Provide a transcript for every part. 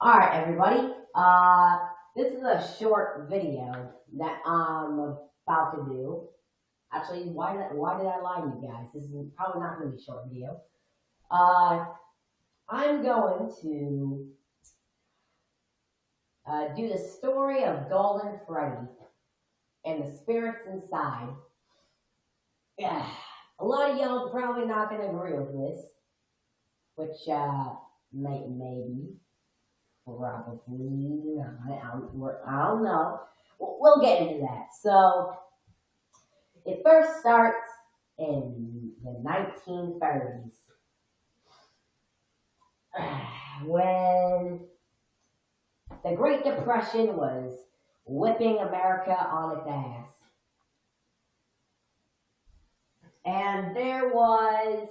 Alright, everybody. This is a short video that I'm about to do. Actually, why did I lie to you guys? This is probably not going to be a short video. I'm going to do the story of Golden Freddy and the spirits inside. Yeah, a lot of y'all are probably not going to agree with this, which maybe. Probably not. I don't know. We'll get into that. So, it first starts in the 1930s when the Great Depression was whipping America on its ass. And there was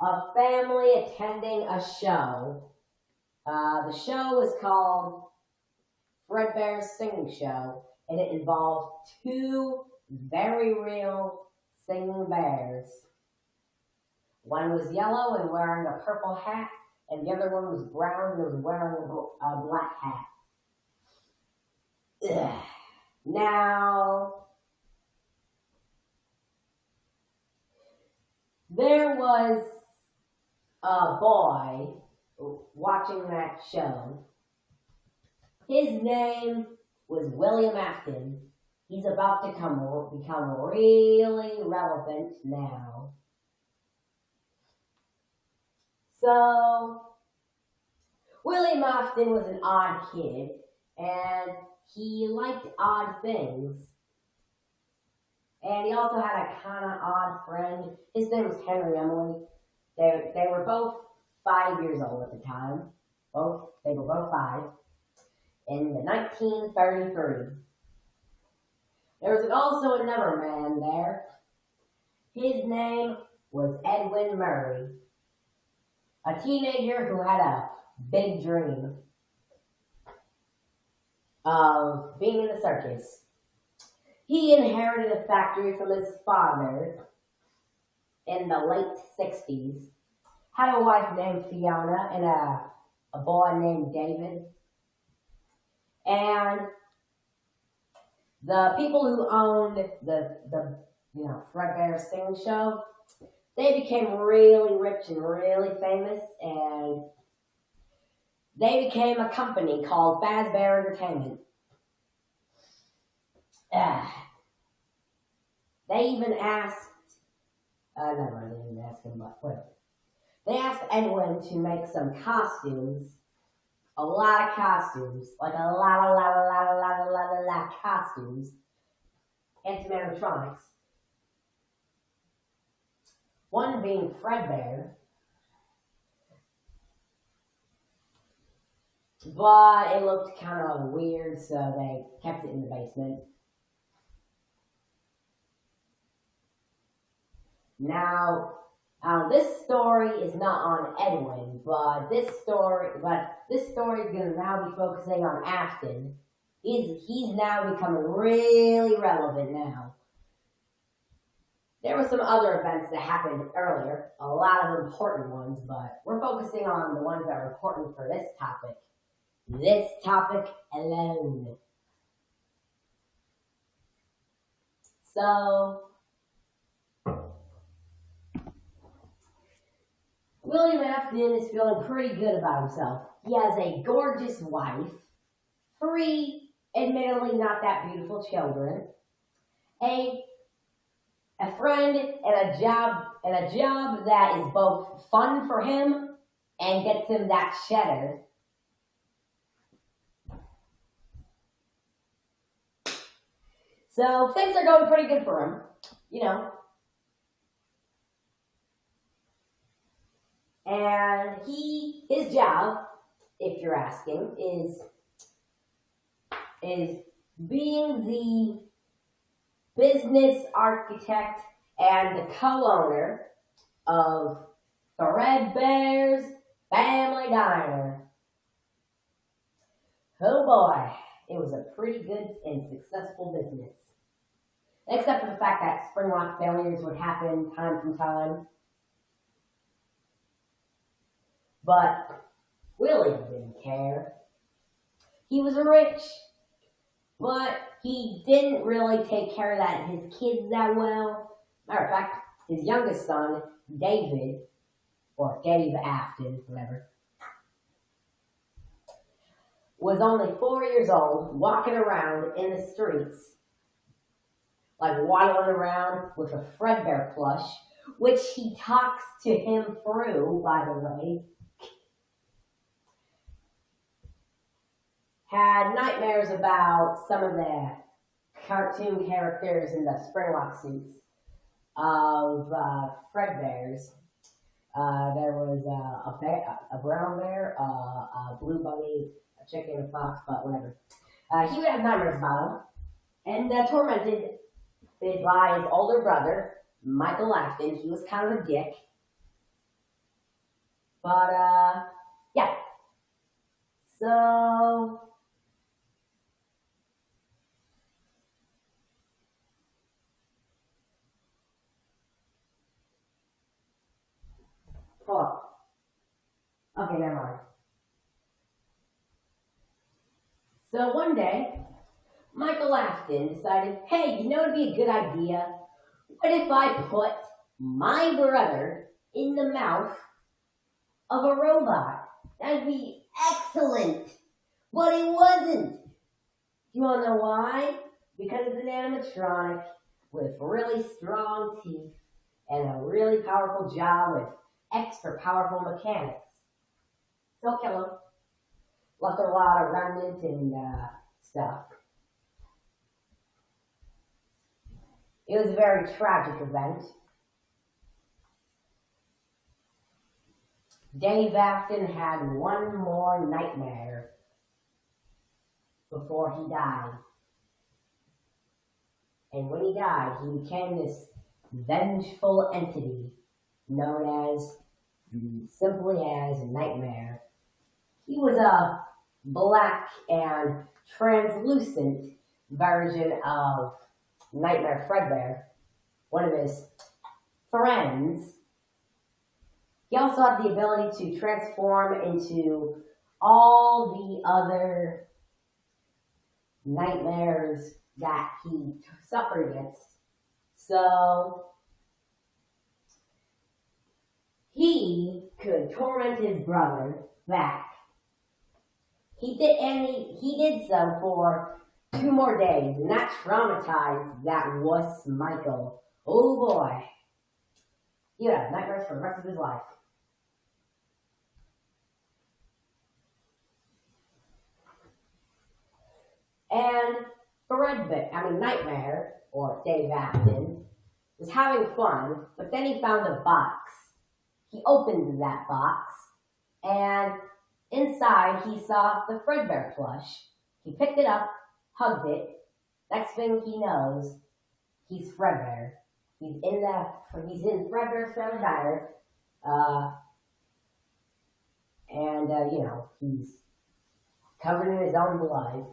a family attending a show. The show was called Fredbear's Singing Show, and it involved two very real singing bears. One was yellow and wearing a purple hat, and the other one was brown and was wearing a black hat. Ugh. Now, there was a boy watching that show. His name was William Afton. He's about to become really relevant now. So, William Afton was an odd kid, and he liked odd things. And he also had a kind of odd friend. His name was Henry Emily. They were both 5 years old at the time. They were both 5. In the 1933. There was also another man there. His name was Edwin Murray, a teenager who had a big dream of being in the circus. He inherited a factory from his father in the late 60s, had a wife named Fiona and a boy named David. And the people who owned the Fredbear's Singing Show, they became really rich and really famous, and they became a company called Fazbear Entertainment. They even asked, never mind, they didn't ask him, but whatever. They asked Edwin to make some costumes, a lot of costumes, like a lot of costumes, and some animatronics. One being Fredbear, but it looked kind of weird, so they kept it in the basement. Now, this story is not on Edwin, but this story is going to now be focusing on Afton. He's now becoming really relevant now. There were some other events that happened earlier, a lot of important ones, but we're focusing on the ones that are important for this topic. This topic alone. So, William Afton is feeling pretty good about himself. He has a gorgeous wife, 3 admittedly not that beautiful children, a friend, and a job that is both fun for him and gets him that cheddar. So things are going pretty good for him, And his job, if you're asking, is being the business architect and the co-owner of Fredbear's Family Diner. Oh boy, it was a pretty good and successful business. Except for the fact that spring lock failures would happen time from time. But Willie didn't care. He was rich, but he didn't really take care of his kids that well. Matter of fact, his youngest son, David, or Dave Afton, whatever, was only 4 years old, walking around in the streets, like waddling around with a Fredbear plush, which he talks to him through, by the way. Had nightmares about some of the cartoon characters in the Springlock suits of Fredbears. There was a brown bear, a blue bunny, a chicken, a fox, but whatever. He would have nightmares about him, and tormented by his older brother, Michael Afton. He was kind of a dick. But, yeah. So, hold on. Okay, never mind. So one day, Michael Afton decided, hey, you know what would be a good idea? What if I put my brother in the mouth of a robot? That'd be excellent. But it wasn't. You wanna know why? Because it's an animatronic with really strong teeth and a really powerful jaw with extra powerful mechanics. So kill him. Left a lot of remnant and stuff. It was a very tragic event. Dave Afton had one more nightmare before he died. And when he died, he became this vengeful entity known as, simply as, Nightmare. He was a black and translucent version of Nightmare Fredbear, one of his friends. He also had the ability to transform into all the other nightmares that he suffered against. So he could torment his brother back. He did so for 2 more days, and that traumatized that wuss Michael. Oh boy. He would have nightmares for the rest of his life. And Nightmare, or Dave Afton, was having fun, but then he found a box. He opened that box, and inside he saw the Fredbear plush. He picked it up, hugged it. Next thing he knows, he's Fredbear. He's in Fredbear's Family Diner, and he's covered in his own blood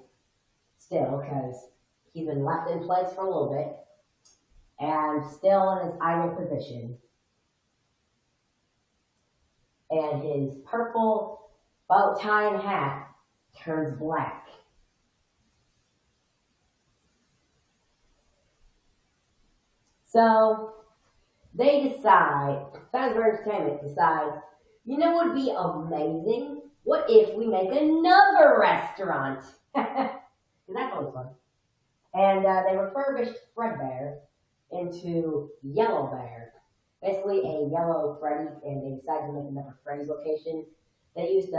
still, because he's been left in place for a little bit, and still in his idle position. And his purple bow tie and hat turns black. So they Fazbear Entertainment decides, you know what would be amazing? What if we make another restaurant? That's always fun. And they refurbished Fredbear into Yellow Bear. Basically a yellow Freddy, and they decided to make another Freddy's location. They used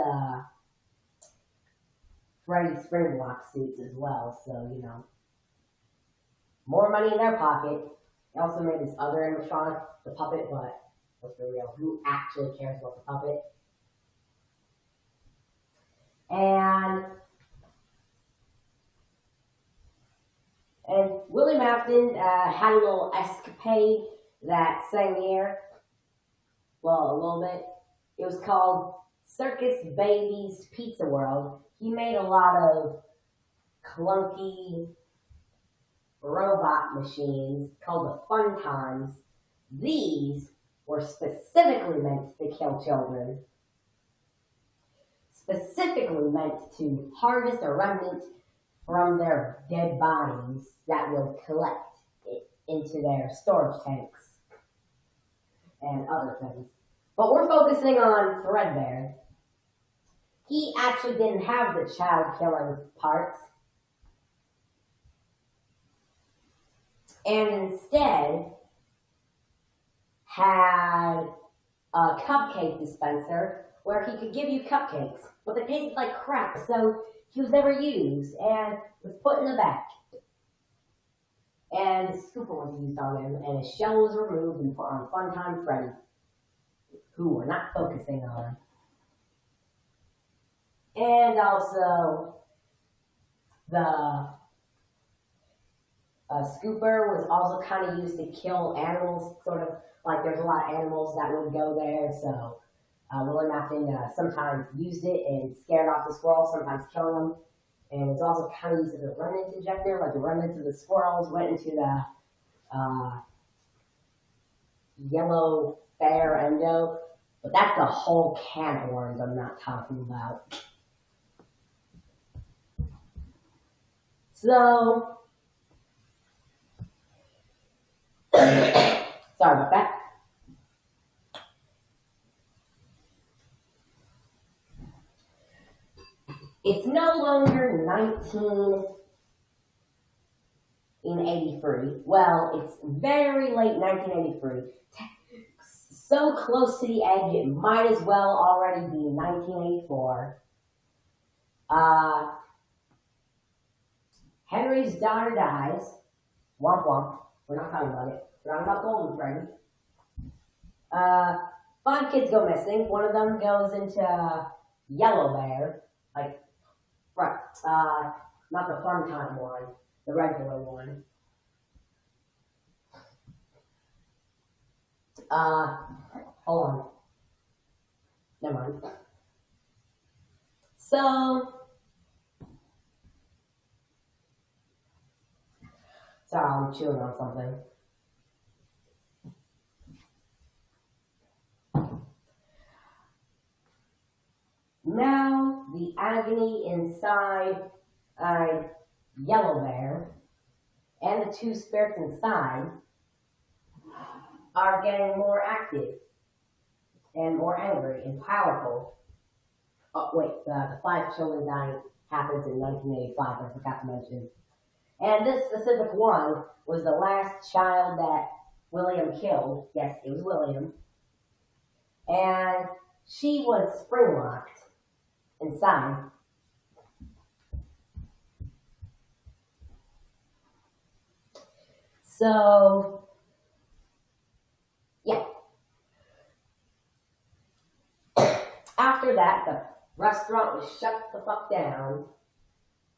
Freddy Springlock suits as well, so, more money in their pocket. They also made this other animatronic, the puppet, but let's be real, who actually cares about the puppet? And William Afton had a little escapade that same year. Well, a little bit. It was called Circus Baby's Pizza World. He made a lot of clunky robot machines called the Fun Times. These were specifically meant to kill children. specifically meant to harvest a remnant from their dead bodies that would collect it into their storage tanks and other things. But we're focusing on Threadbare. He actually didn't have the child-killing parts, and instead had a cupcake dispenser where he could give you cupcakes, but they tasted like crap, so he was never used and was put in the back. And the scooper was used on him, and his shell was removed and put on Funtime Freddy, who we're not focusing on. And also, the scooper was also kind of used to kill animals, sort of like there's a lot of animals that would go there, so William Afton sometimes used it and scared off the squirrels, sometimes killing them. And it's also kind of used as a remnant ejector, like the remnants of the squirrels went into the yellow bear endo. But that's a whole can of worms I'm not talking about. So, sorry about that. It's no longer 1983. Well, it's very late 1983. So close to the edge, it might as well already be 1984. Henry's daughter dies. Womp womp. We're not talking about it. We're talking about Golden Freddy. 5 kids go missing. One of them goes into Yellow Bear. Like, right. Not the Funtime one. The regular one. Hold on. Never mind. So, sorry, I'm chewing on something. Now, the agony inside Yellow Bear and the 2 spirits inside are getting more active and more angry and powerful. Oh, wait, the 5 children dying happens in 1985, I forgot to mention. And this specific one was the last child that William killed. Yes, it was William. And she was spring-locked inside. So, yeah. After that, the restaurant was shut the fuck down,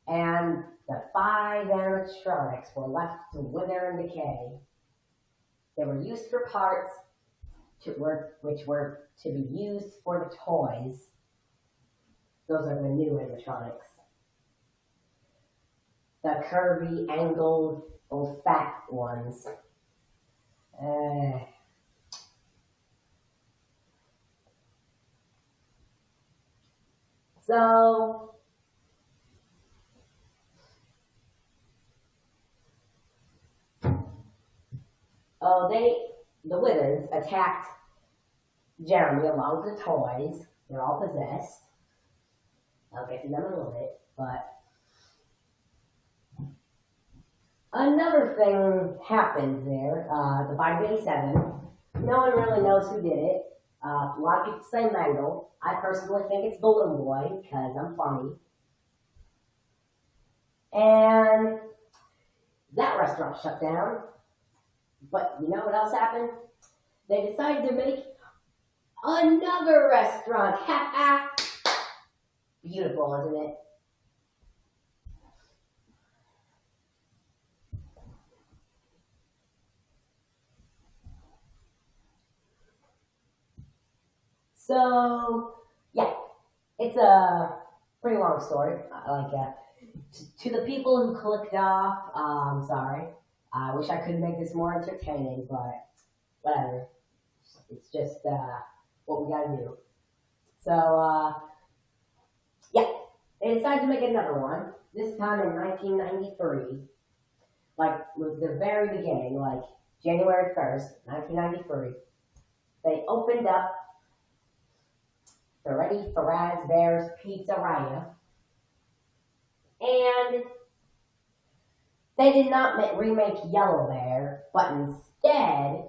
and the 5 animatronics were left to wither and decay. They were used for parts, which were to be used for the toys. Those are the new animatronics. The curvy, angled, old fat ones. So, the Withers attacked Jeremy along with the toys. They're all possessed. I'll get to them in a little bit, but another thing happens there. The 587, no one really knows who did it. A lot of people say Mangle. I personally think it's Balloon Boy, because I'm funny. And that restaurant shut down. But you know what else happened? They decided to make another restaurant. Ha ha! Beautiful, isn't it? So, yeah, it's a pretty long story. To the people who clicked off, I'm sorry. I wish I could make this more entertaining, but whatever. It's just what we gotta do. So, yeah. decided to make another one, this time in 1993. Like, was the very beginning, like January 1st, 1993. They opened up Freddy Fazbear's Pizzeria, and they did not remake Yellow Bear, but instead,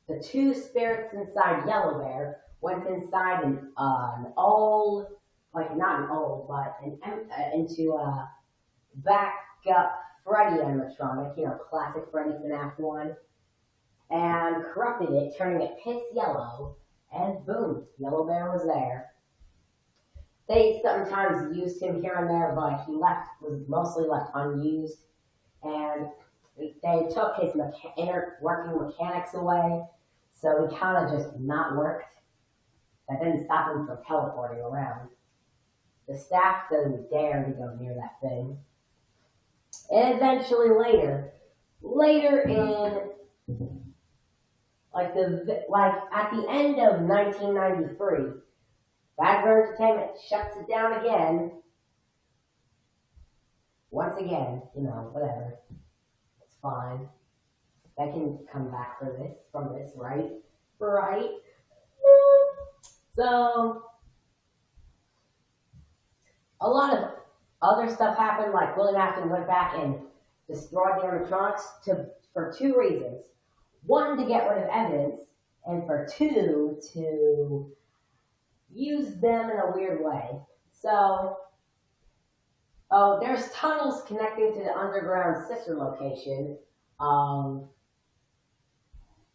the two spirits inside Yellow Bear went inside an old, like not an old, but into a backup Freddy animatronic, classic Freddy FNAF one, and corrupted it, turning it piss yellow, and boom, Yellow Bear was there. They sometimes used him here and there, but he was mostly left unused, and they took his inner working mechanics away, so he kind of just not worked. That didn't stop him from teleporting around. The staff doesn't dare to go near that thing. And eventually later in at the end of 1993, Fazbear Entertainment shuts it down again. Once again, whatever. It's fine. They can come back from this, right? Right. So, a lot of other stuff happened, like William Afton went back and destroyed the animatronics for two reasons. One, to get rid of evidence, and for two, to use them in a weird way. So, there's tunnels connecting to the underground sister location of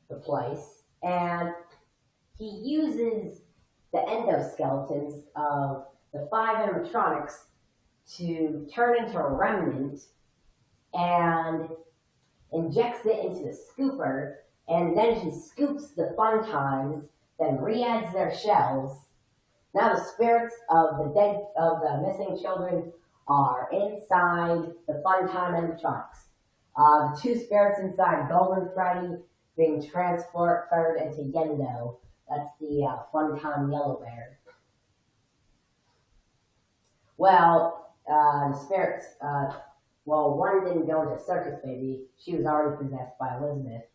the place, and he uses the endoskeletons of the 5 animatronics to turn into a remnant and injects it into the scooper, and then he scoops the fun times, then re-adds their shells. Now the spirits of the missing children are inside the fun time animatronics. The two spirits inside Golden Freddy being transferred into Yendo. That's the fun time Yellow Bear. Well, the spirits, one didn't go into Circus Baby. She was already possessed by Elizabeth.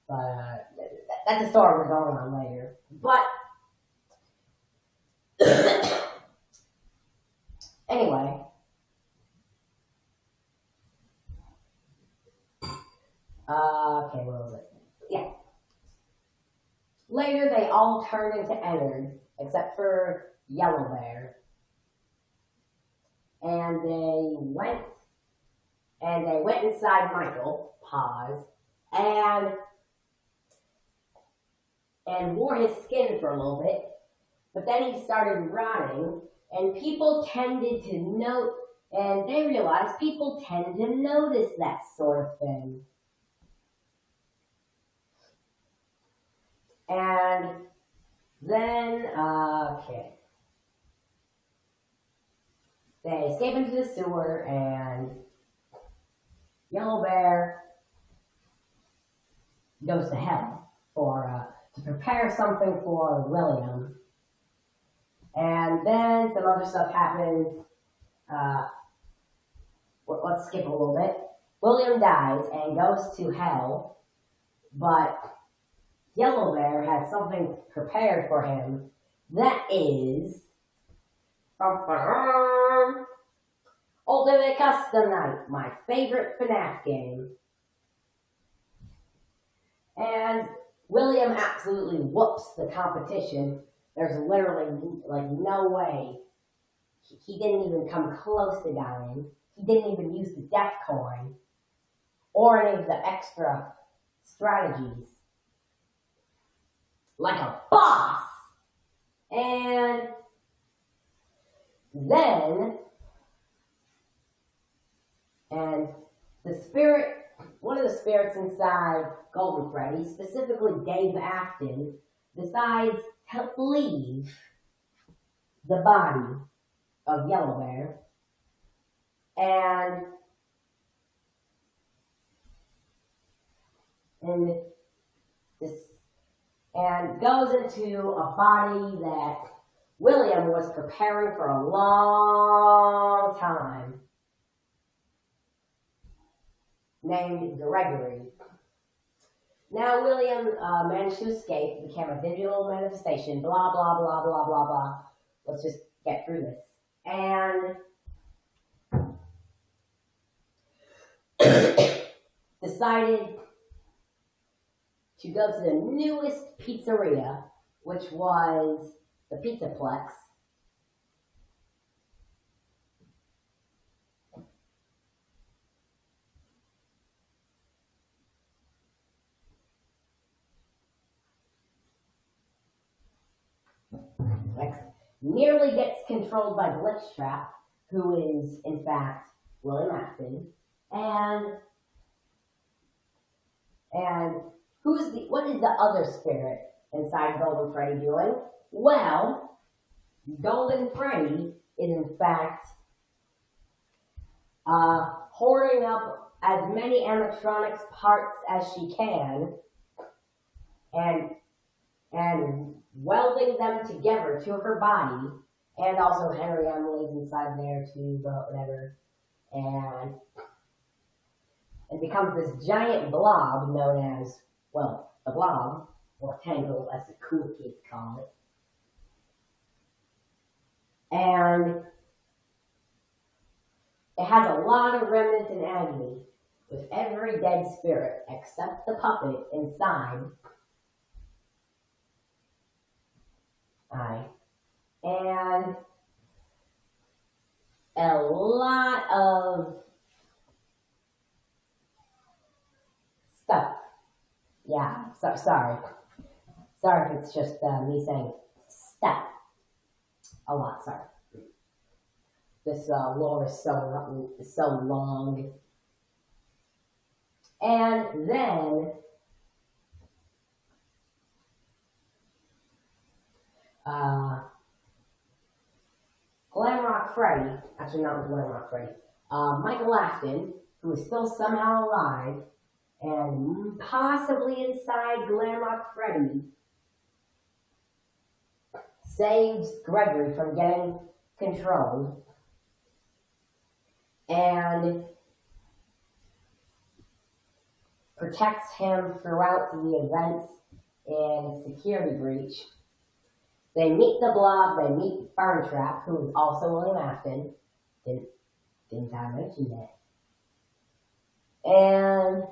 But that's a story we're going on later. But anyway, okay, what was it? Yeah. Later, they all turned into Ennard, except for Yellow Bear. And they went inside Michael, Paz, and wore his skin for a little bit, but then he started rotting, and people tended to note, and they realized people tend to notice that sort of thing. And then, they escape into the sewer, and Yellow Bear goes to hell to prepare something for William. And then some other stuff happens. Let's skip a little bit. William dies and goes to hell, but Yellow Bear has something prepared for him that is Ultimate Custom Night, my favorite FNAF game. And William absolutely whoops the competition. There's literally no way. He didn't even come close to dying. He didn't even use the death coin or any of the extra strategies. Like a boss. And then, one of the spirits inside Golden Freddy, specifically Dave Afton, decides to leave the body of Yellow Bear and goes into a body that William was preparing for a long time, named Gregory. Now William managed to escape, became a digital manifestation, blah, blah, blah, blah, blah, blah. Let's just get through this. And decided to go to the newest pizzeria, which was the Pizzaplex. Nearly gets controlled by Glitchtrap, who is, in fact, William Afton. And what is the other spirit inside Golden Freddy doing? Well, Golden Freddy is, in fact, hoarding up as many animatronics parts as she can and welding them together to her body, and also Henry Emily's inside there too, but whatever. And it becomes this giant blob known as, well, the blob, or Tangle, as the cool kids call it. And it has a lot of remnants in agony, with every dead spirit except the puppet inside. And a lot of stuff. Yeah, sorry. Sorry if it's just me saying stuff. A lot, sorry. This lore is so long. And then Glamrock Freddy, actually not Glamrock Freddy, Michael Afton, who is still somehow alive, and possibly inside Glamrock Freddy, saves Gregory from getting controlled, and protects him throughout the events in Security Breach. They meet the Blob, they meet Burntrap, who is also William Afton. Didn't I mention that? And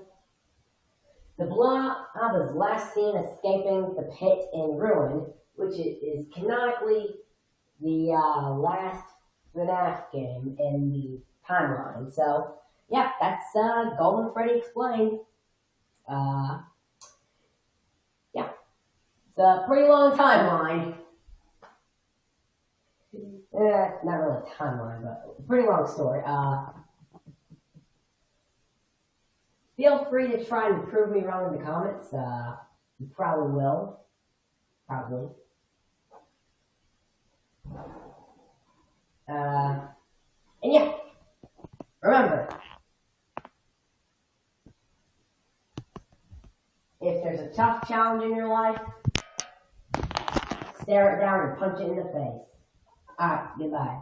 the Blob is last seen escaping the pit in Ruin, which is canonically the last FNAF game in the timeline. So, yeah, that's Golden Freddy Explained. Yeah, it's a pretty long timeline. Not really a timeline, but a pretty long story. Feel free to try and prove me wrong in the comments. You probably will. Probably. And yeah, remember, if there's a tough challenge in your life, stare it down and punch it in the face. Alright, goodbye.